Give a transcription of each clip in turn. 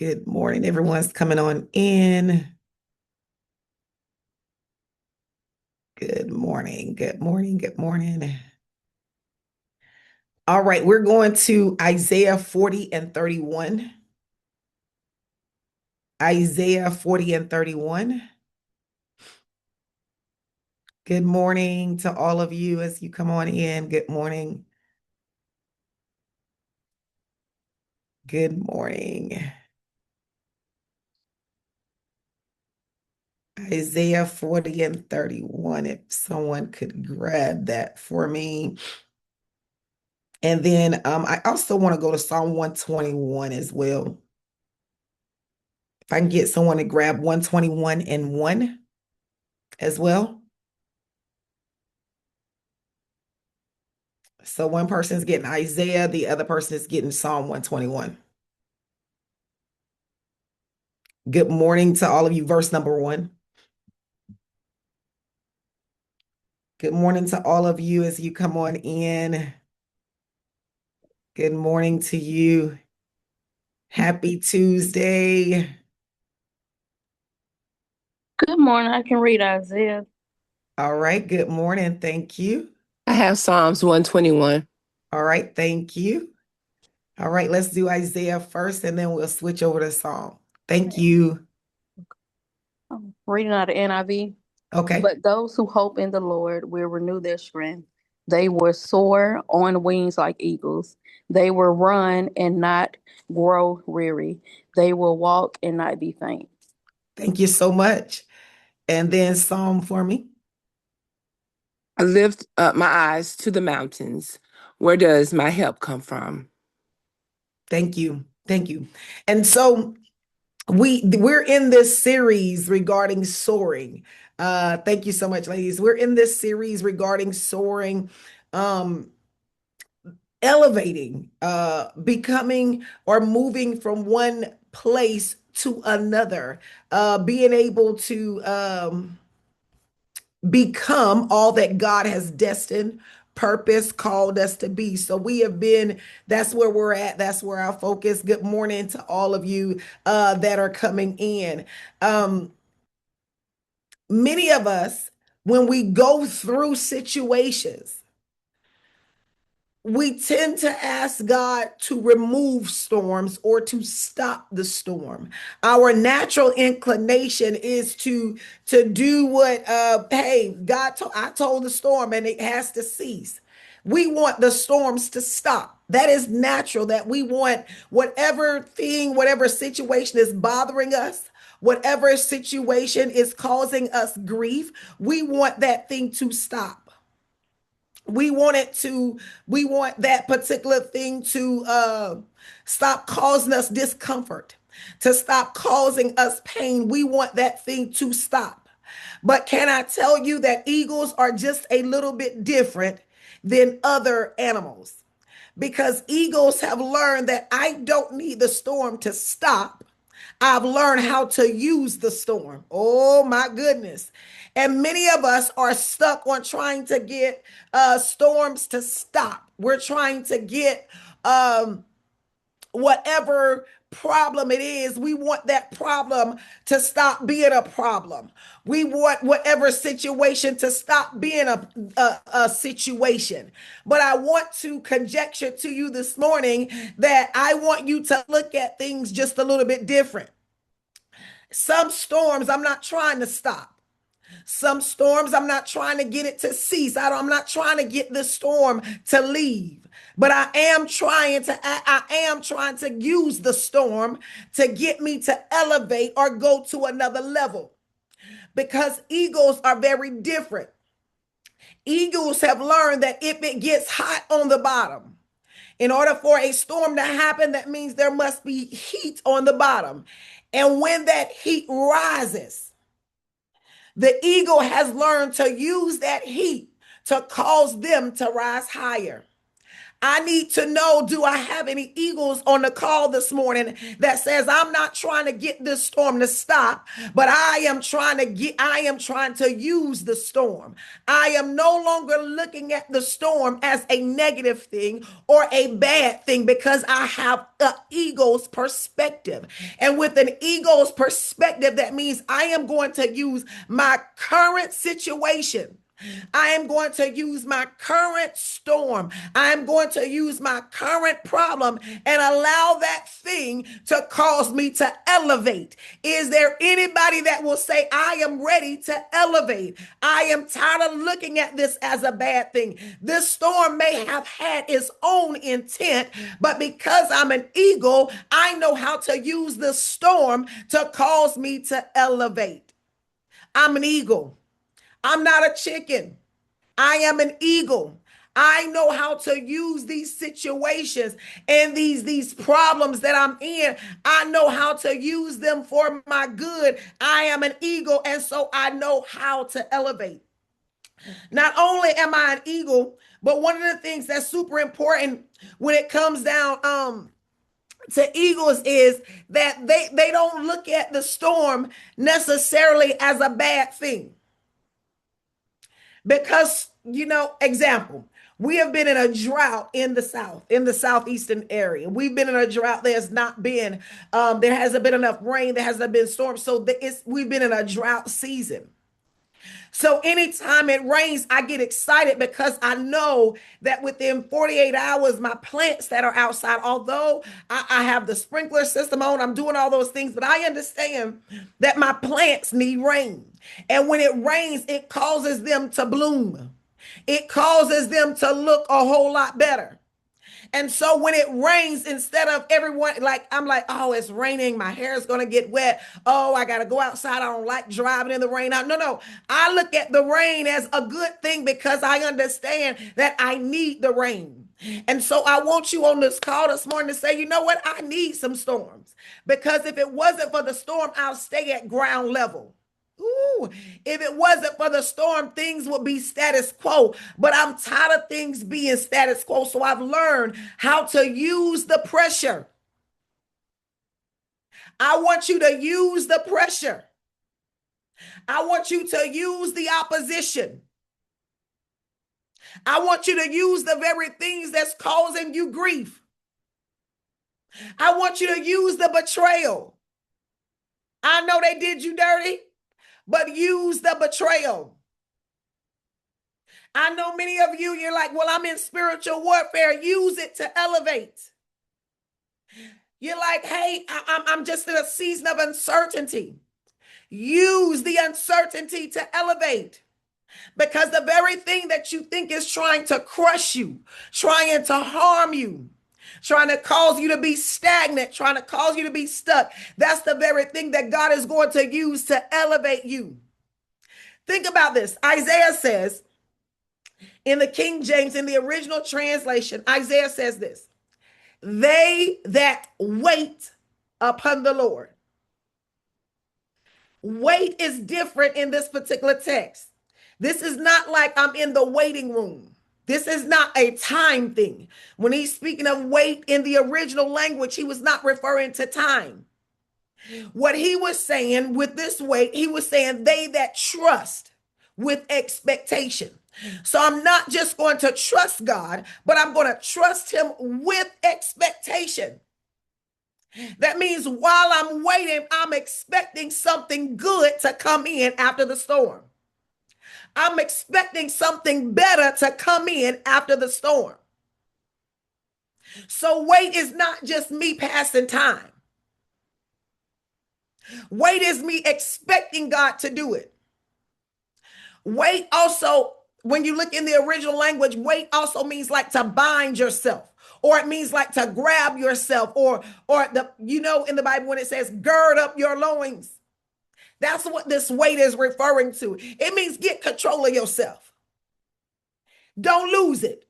Good morning. Everyone's coming on in. Good morning. Good morning. Good morning. All right, we're going to Isaiah 40 and 31. Isaiah 40 and 31. Good morning to all of you as you come on in. Good morning. Good morning. Isaiah 40 and 31. If someone could grab that for me. And then I also want to go to Psalm 121 as well. If I can get someone to grab 121 and 1 as well. So one person is getting Isaiah, the other person is getting Psalm 121. Good morning to all of you. Verse number 1. Good morning to all of you as you come on in. Good morning to you. Happy Tuesday. Good morning. I can read Isaiah. All right. Good morning. Thank you. I have Psalms 121. All right. Thank you. All right. Let's do Isaiah first and then we'll switch over to Psalm. Thank you. I'm reading out of NIV. Okay. But those who hope in the Lord will renew their strength. They will soar on wings like eagles. They will run and not grow weary. They will walk and not be faint. Thank you so much. And then Psalm for me. I lift up my eyes to the mountains. Where does my help come from? Thank you. Thank you. And so we're in this series regarding soaring. Thank you so much, ladies. We're in this series regarding soaring, um, elevating, becoming or moving from one place to another, being able to become all that God has destined, purpose, called us to be. So we have been, that's where we're at. That's where our focus. Good morning to all of you that are coming in. Um, Many of us, when we go through situations, we tend to ask God to remove storms or to stop the storm. Our natural inclination is to do what hey, I told the storm and it has to cease. We want the storms to stop. That is natural that we want whatever thing, whatever situation is bothering us, whatever situation is causing us grief, we want that thing to stop. We want that particular thing to stop causing us discomfort, to stop causing us pain. We want that thing to stop. But can I tell you that eagles are just a little bit different than other animals? Because eagles have learned that I don't need the storm to stop. I've learned how to use the storm. Oh my goodness. And many of us are stuck on trying to get storms to stop. We're trying to get whatever problem it is, we want that problem to stop being a problem. We want whatever situation to stop being a situation. But I want to conjecture to you this morning that I want you to look at things just a little bit different. Some storms I'm not trying to stop. Some storms, I'm not trying to get it to cease. I'm not trying to get the storm to leave. But I am trying to use the storm to get me to elevate or go to another level. Because eagles are very different. Eagles have learned that if it gets hot on the bottom, in order for a storm to happen, that means there must be heat on the bottom. And when that heat rises, the eagle has learned to use that heat to cause them to rise higher. I need to know, do I have any eagles on the call this morning that says, I'm not trying to get this storm to stop, but I am trying to use the storm. I am no longer looking at the storm as a negative thing or a bad thing because I have an eagle's perspective. And with an eagle's perspective, that means I am going to use my current situation. I am going to use my current storm. I am going to use my current problem and allow that thing to cause me to elevate. Is there anybody that will say, I am ready to elevate? I am tired of looking at this as a bad thing. This storm may have had its own intent, but because I'm an eagle, I know how to use the storm to cause me to elevate. I'm an eagle. I'm not a chicken. I am an eagle. I know how to use these situations and these problems that I'm in. I know how to use them for my good. I am an eagle, and so I know how to elevate. Not only am I an eagle, but one of the things that's super important when it comes down to eagles is that they don't look at the storm necessarily as a bad thing. Because, example, we have been in a drought in the South, in the southeastern area. We've been in a drought. There hasn't been enough rain. There hasn't been storms. So we've been in a drought season. So anytime it rains, I get excited because I know that within 48 hours, my plants that are outside, although I have the sprinkler system on, I'm doing all those things, but I understand that my plants need rain. And when it rains, it causes them to bloom. It causes them to look a whole lot better. And so when it rains, instead of everyone, like, I'm like, oh, it's raining. My hair is going to get wet. Oh, I got to go outside. I don't like driving in the rain. No. I look at the rain as a good thing because I understand that I need the rain. And so I want you on this call this morning to say, you know what? I need some storms because if it wasn't for the storm, I'll stay at ground level. Ooh, if it wasn't for the storm, things would be status quo. But I'm tired of things being status quo. So I've learned how to use the pressure. I want you to use the pressure. I want you to use the opposition. I want you to use the very things that's causing you grief. I want you to use the betrayal. I know they did you dirty, but use the betrayal. I know many of you, you're like, well, I'm in spiritual warfare. Use it to elevate. You're like, hey, I'm just in a season of uncertainty. Use the uncertainty to elevate. Because the very thing that you think is trying to crush you, trying to harm you, trying to cause you to be stagnant, trying to cause you to be stuck, that's the very thing that God is going to use to elevate you. Think about this. Isaiah says, in the King James, in the original translation, Isaiah says this: they that wait upon the Lord. Wait is different in this particular text. This is not like I'm in the waiting room. This is not a time thing. When he's speaking of wait in the original language, he was not referring to time. What he was saying with this wait, he was saying they that trust with expectation. So I'm not just going to trust God, but I'm going to trust him with expectation. That means while I'm waiting, I'm expecting something good to come in after the storm. I'm expecting something better to come in after the storm. So wait is not just me passing time. Wait is me expecting God to do it. Wait also, when you look in the original language, wait also means like to bind yourself, or it means like to grab yourself, or in the Bible when it says gird up your loins. That's what this wait is referring to. It means get control of yourself. Don't lose it.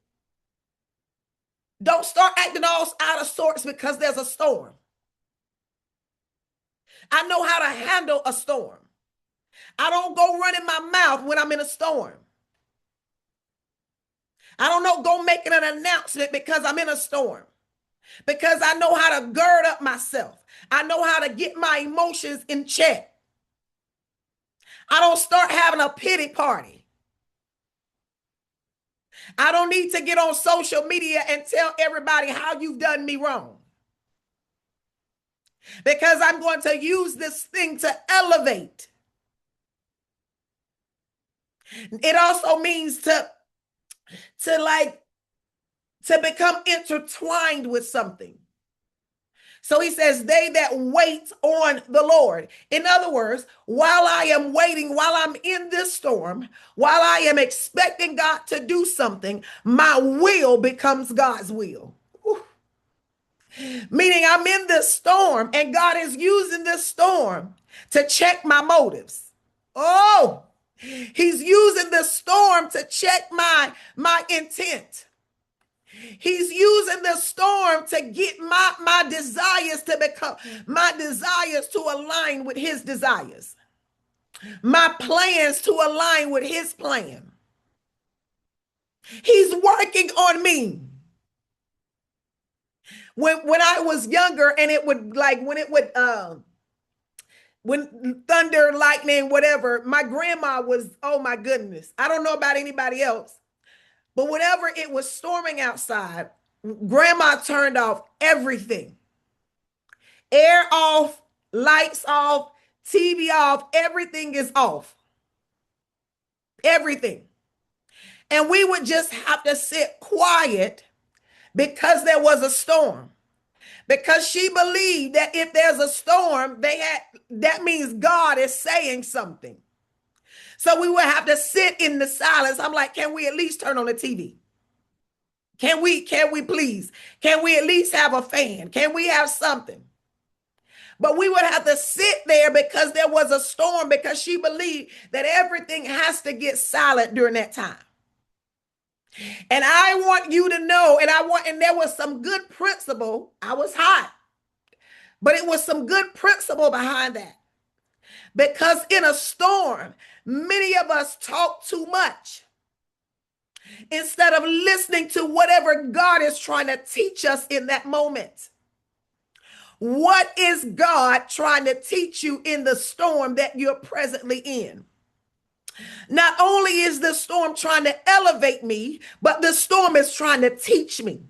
Don't start acting all out of sorts because there's a storm. I know how to handle a storm. I don't go running my mouth when I'm in a storm. I don't know, go making an announcement because I'm in a storm. Because I know how to gird up myself. I know how to get my emotions in check. I don't start having a pity party. I don't need to get on social media and tell everybody how you've done me wrong. Because I'm going to use this thing to elevate. It also means to become intertwined with something. So he says, they that wait on the Lord. In other words, while I am waiting, while I'm in this storm, while I am expecting God to do something, my will becomes God's will. Whew. Meaning I'm in this storm and God is using this storm to check my motives. Oh, he's using the storm to check my intent. He's using the storm to get my desires to become, my desires to align with his desires, my plans to align with his plan. He's working on me. When I was younger and it would like when thunder, lightning, whatever, my grandma was, oh my goodness. I don't know about anybody else, but whenever it was storming outside, grandma turned off everything. Air off, lights off, TV off, everything is off. Everything. And we would just have to sit quiet because there was a storm. Because she believed that if there's a storm, that means God is saying something. So we would have to sit in the silence. I'm like, can we at least turn on the TV? Can we please? Can we at least have a fan? Can we have something? But we would have to sit there because there was a storm, because she believed that everything has to get silent during that time. And I want you to know, and there was some good principle. I was hot, but it was some good principle behind that. Because in a storm, many of us talk too much instead of listening to whatever God is trying to teach us in that moment. What is God trying to teach you in the storm that you're presently in? Not only is the storm trying to elevate me, but the storm is trying to teach me.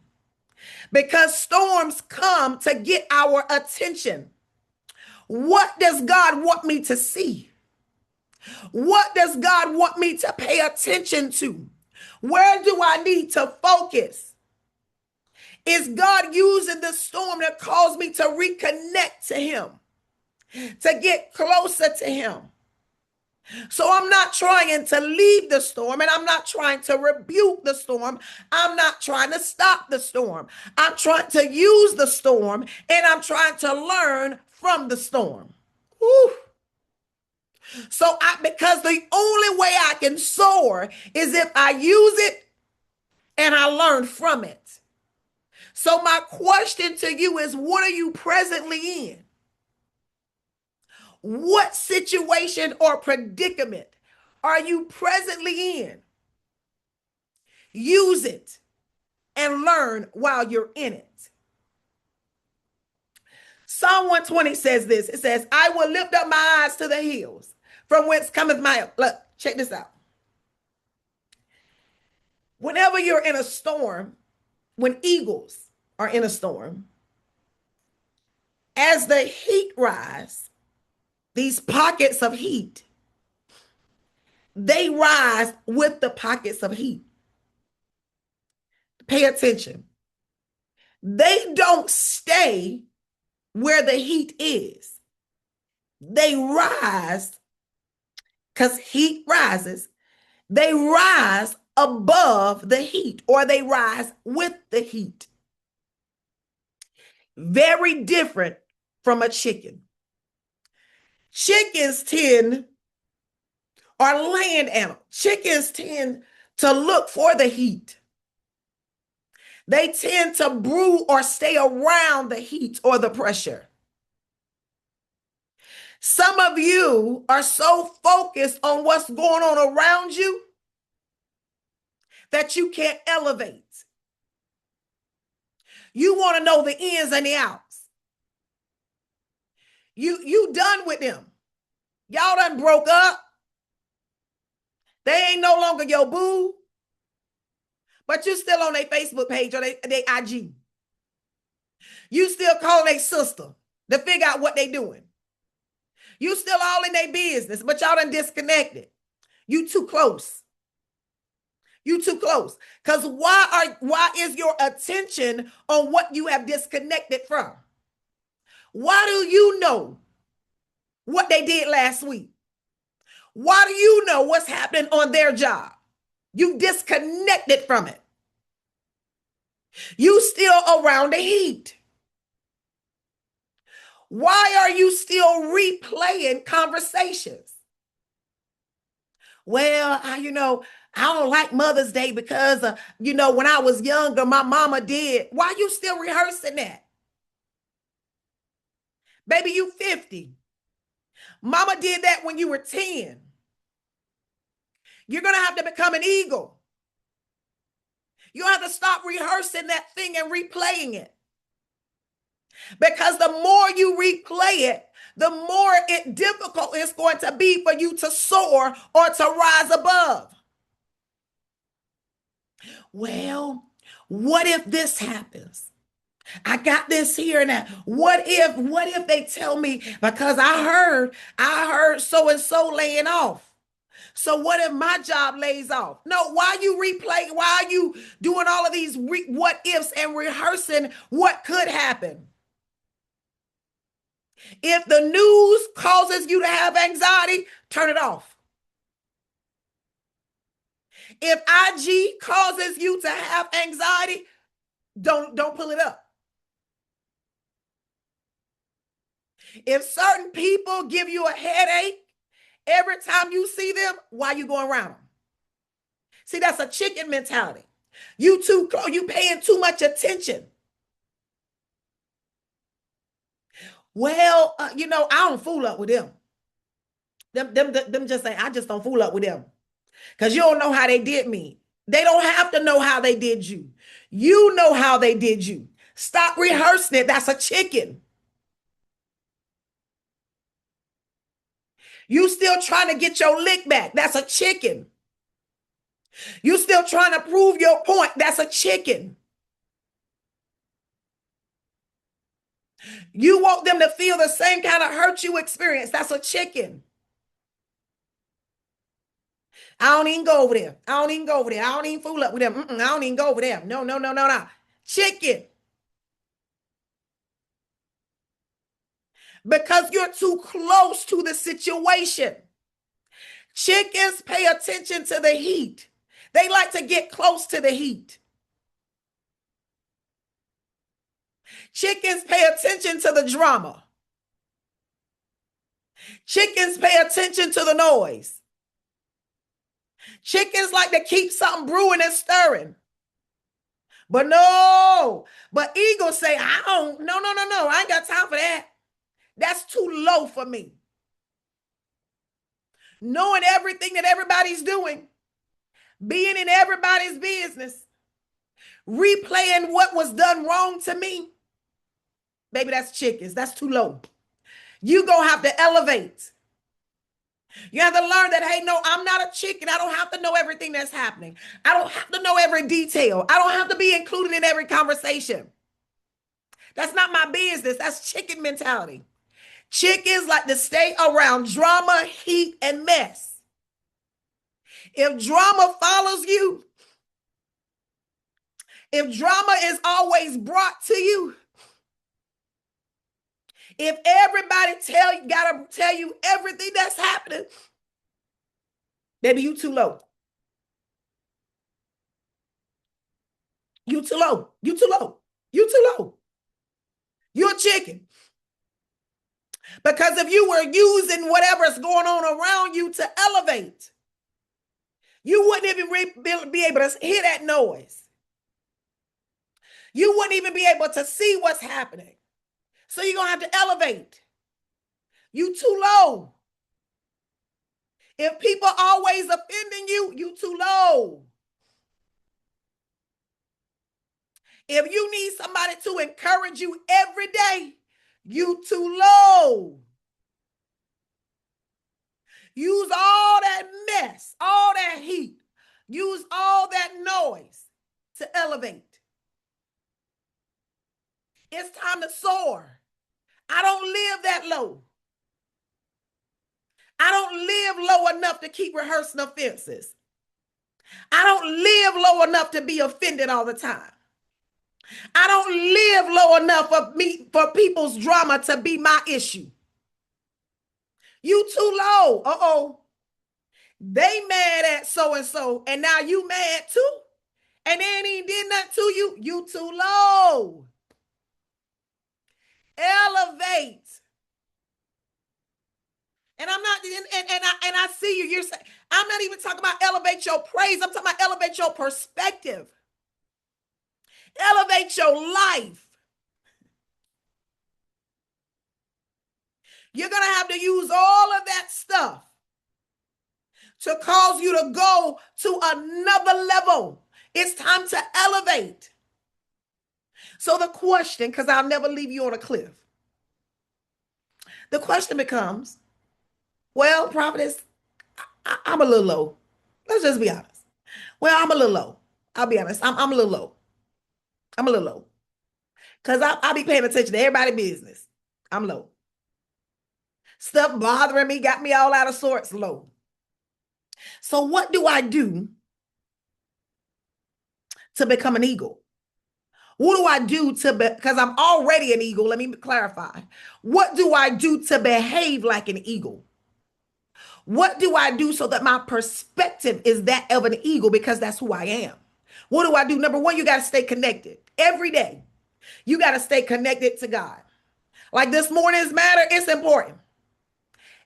Because storms come to get our attention. What does God want me to see? What does God want me to pay attention to? Where do I need to focus? Is God using the storm to cause me to reconnect to him, to get closer to him? So I'm not trying to leave the storm, and I'm not trying to rebuke the storm. I'm not trying to stop the storm. I'm trying to use the storm, and I'm trying to learn from the storm. Whew. Because the only way I can soar is if I use it and I learn from it. So my question to you is, what are you presently in? What situation or predicament are you presently in? Use it and learn while you're in it. Psalm 120 says this. It says, I will lift up my eyes to the hills, from whence cometh my help. Look, check this out. Whenever you're in a storm, when eagles are in a storm, as the heat rise, these pockets of heat, they rise with the pockets of heat. Pay attention. They don't stay where the heat is. They rise because heat rises. They rise above the heat, or they rise with the heat. Very different from a chicken. Chickens tend, or land animals, chickens tend to look for the heat. They tend to brew or stay around the heat or the pressure. Some of you are so focused on what's going on around you that you can't elevate. You want to know the ins and the outs. You done with them. Y'all done broke up. They ain't no longer your boo, but you still on their Facebook page or they IG. You still call their sister to figure out what they doing. You still all in their business, but y'all done disconnected. You too close. You too close. Because why is your attention on what you have disconnected from? Why do you know what they did last week? Why do you know what's happening on their job? You disconnected from it. You still around the heat. Why are you still replaying conversations? Well, I don't like Mother's Day because, when I was younger, my mama did. Why you still rehearsing that? Baby, you 50. Mama did that when you were 10. You're going to have to become an eagle. You have to stop rehearsing that thing and replaying it. Because the more you replay it, the more difficult it's going to be for you to soar or to rise above. Well, what if this happens? I got this here now. What if they tell me, because I heard so and so laying off. So what if my job lays off? No, why are you replaying? Why are you doing all of these what ifs and rehearsing what could happen? If the news causes you to have anxiety, turn it off. If IG causes you to have anxiety, don't pull it up. If certain people give you a headache every time you see them, why are you going around them? See, that's a chicken mentality. You paying too much attention. Well, I don't fool up with them. Them just say, I just don't fool up with them. Because you don't know how they did me. They don't have to know how they did you. You know how they did you. Stop rehearsing it. That's a chicken. You still trying to get your lick back. That's a chicken. You still trying to prove your point. That's a chicken. You want them to feel the same kind of hurt you experience. That's a chicken. I don't even go over there. I don't even go over there. I don't even fool up with them. I don't even go over there. No, no, no, no, no. Chicken. Because you're too close to the situation. Chickens pay attention to the heat. They like to get close to the heat. Chickens pay attention to the drama. Chickens pay attention to the noise. Chickens like to keep something brewing and stirring. But eagles say, no, I ain't got time for that. That's too low for me. Knowing everything that everybody's doing, being in everybody's business, replaying what was done wrong to me, baby, that's chickens. That's too low. You gonna have to elevate. You have to learn that, hey, no, I'm not a chicken. I don't have to know everything that's happening. I don't have to know every detail. I don't have to be included in every conversation. That's not my business. That's chicken mentality. Chickens like to stay around drama, heat, and mess. If drama follows you, if drama is always brought to you, if everybody gotta tell you everything that's happening, baby, you too low. You too low. You too low. You too low. You're a chicken. Because if you were using whatever's going on around you to elevate, you wouldn't even be able to hear that noise. You wouldn't even be able to see what's happening. So you're going to have to elevate. You too low. If people always offending you, you too low. If you need somebody to encourage you every day, you too low. Use all that mess, all that heat, use all that noise to elevate. It's time to soar. I don't live that low. I don't live low enough to keep rehearsing offenses. I don't live low enough to be offended all the time. I don't live low enough for people's drama to be my issue. You too low. Uh-oh. They mad at so-and-so, and now you mad too? And they ain't even did nothing to you. You too low. Elevate. And I'm not, and I see you. You're saying, I'm not even talking about elevate your praise. I'm talking about elevate your perspective. Elevate your life. You're going to have to use all of that stuff to cause you to go to another level. It's time to elevate. So the question, because I'll never leave you on a cliff. The question becomes, well, prophetess, I'm a little low. Let's just be honest. Well, I'm a little low. I'll be honest. I'm a little low. I'm a little low. Because I be paying attention to everybody's business. I'm low. Stuff bothering me, got me all out of sorts, low. So what do I do to become an eagle? What do I do because I'm already an eagle? Let me clarify. What do I do to behave like an eagle? What do I do so that my perspective is that of an eagle, because that's who I am? What do I do? Number one, you got to stay connected every day. You got to stay connected to God. Like this morning's matter, it's important.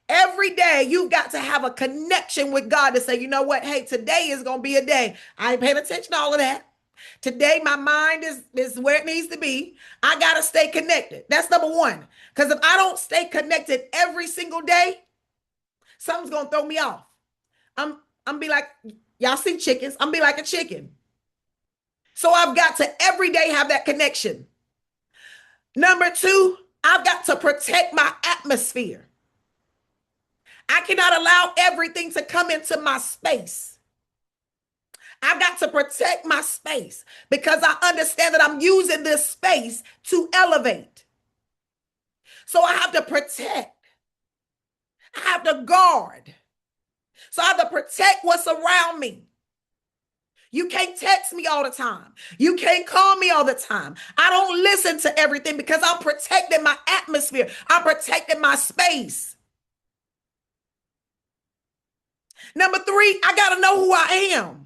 Every day you've got to have a connection with God to say, you know what? Hey, today is going to be a day. I ain't paying attention to all of that. Today, my mind is where it needs to be. I got to stay connected. That's number one. Because if I don't stay connected every single day, something's going to throw me off. I'm be like, y'all see chickens. I'm be like a chicken. So I've got to every day have that connection. Number two, I've got to protect my atmosphere. I cannot allow everything to come into my space. I've got to protect my space because I understand that I'm using this space to elevate. So I have to protect. I have to guard. So I have to protect what's around me. You can't text me all the time. You can't call me all the time. I don't listen to everything because I'm protecting my atmosphere. I'm protecting my space. Number three, I got to know who I am.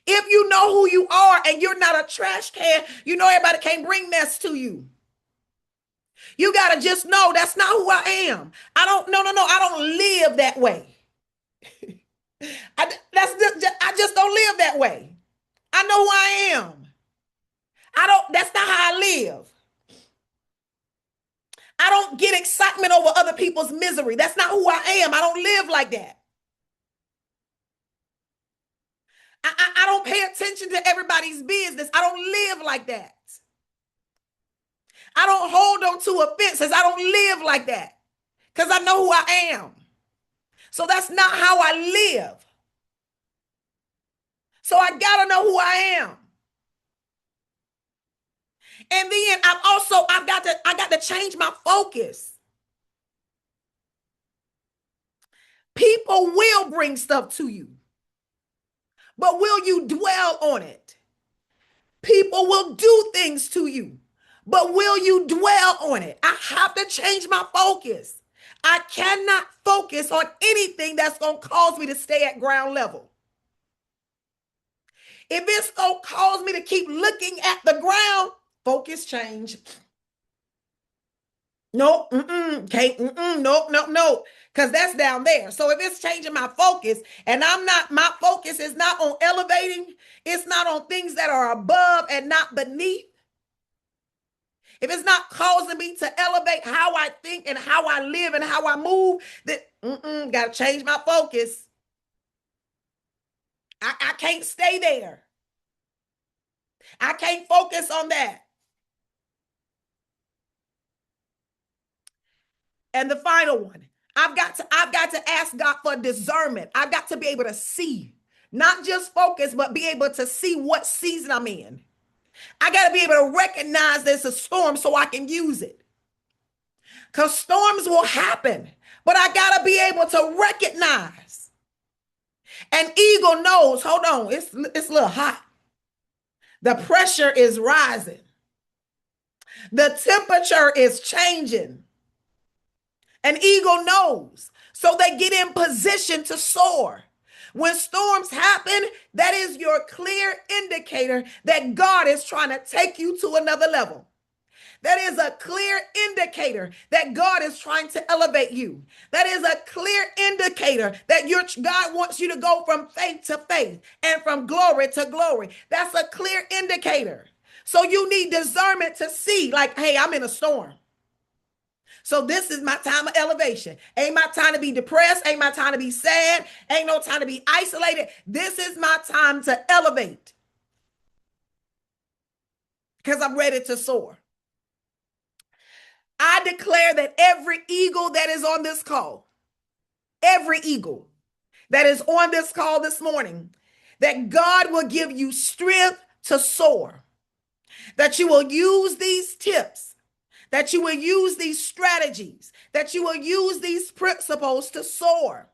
If you know who you are and you're not a trash can, you know everybody can't bring mess to you. You got to just know that's not who I am. I don't live that way. I just don't live that way. I know who I am. That's not how I live. I don't get excitement over other people's misery. That's not who I am. I don't live like that. I don't pay attention to everybody's business. I don't live like that. I don't hold on to offenses. I don't live like that because I know who I am. So that's not how I live. So I got to know who I am. And then I got to change my focus. People will bring stuff to you, but will you dwell on it? People will do things to you, but will you dwell on it? I have to change my focus. I cannot focus on anything that's going to cause me to stay at ground level. If it's going to cause me to keep looking at the ground, focus change. No, can't, no, because that's down there. So if it's changing my focus and my focus is not on elevating, it's not on things that are above and not beneath. If it's not causing me to elevate how I think and how I live and how I move, then got to change my focus. I can't stay there. I can't focus on that. And the final one, I've got to ask God for discernment. I've got to be able to see, not just focus, but be able to see what season I'm in. I got to be able to recognize there's a storm so I can use it. Because storms will happen, but I got to be able to recognize. An eagle knows, hold on, it's a little hot. The pressure is rising. The temperature is changing. An eagle knows. So they get in position to soar. When storms happen, that is your clear indicator that God is trying to take you to another level. That is a clear indicator that God is trying to elevate you. That is a clear indicator that God wants you to go from faith to faith and from glory to glory. That's a clear indicator. So you need discernment to see, like, hey, I'm in a storm. So this is my time of elevation. Ain't my time to be depressed. Ain't my time to be sad. Ain't no time to be isolated. This is my time to elevate because I'm ready to soar. I declare that every eagle that is on this call, every eagle that is on this call this morning, that God will give you strength to soar, that you will use these tips, that you will use these strategies, that you will use these principles to soar,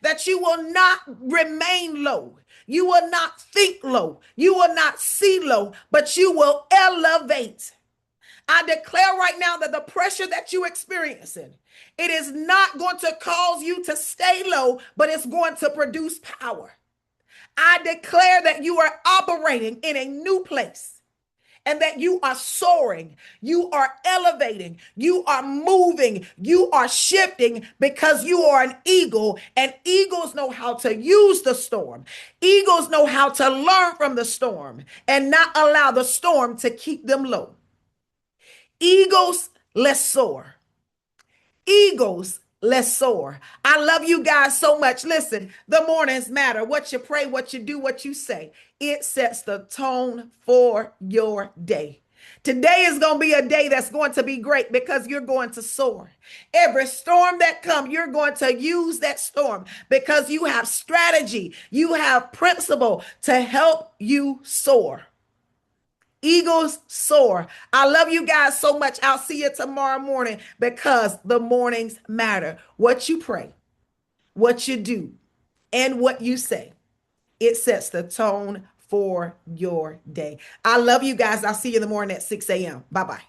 that you will not remain low. You will not think low. You will not see low, but you will elevate. I declare right now that the pressure that you're experiencing, it is not going to cause you to stay low, but it's going to produce power. I declare that you are operating in a new place and that you are soaring, you are elevating, you are moving, you are shifting because you are an eagle, and eagles know how to use the storm. Eagles know how to learn from the storm and not allow the storm to keep them low. Eagles, let's soar. Eagles, let's soar. I love you guys so much. Listen, the mornings matter. What you pray, what you do, what you say. It sets the tone for your day. Today is going to be a day that's going to be great because you're going to soar. Every storm that comes, you're going to use that storm because you have strategy, you have principle to help you soar. Eagles soar. I love you guys so much. I'll see you tomorrow morning because the mornings matter. What you pray, what you do, and what you say, it sets the tone for your day. I love you guys. I'll see you in the morning at 6 a.m. Bye-bye.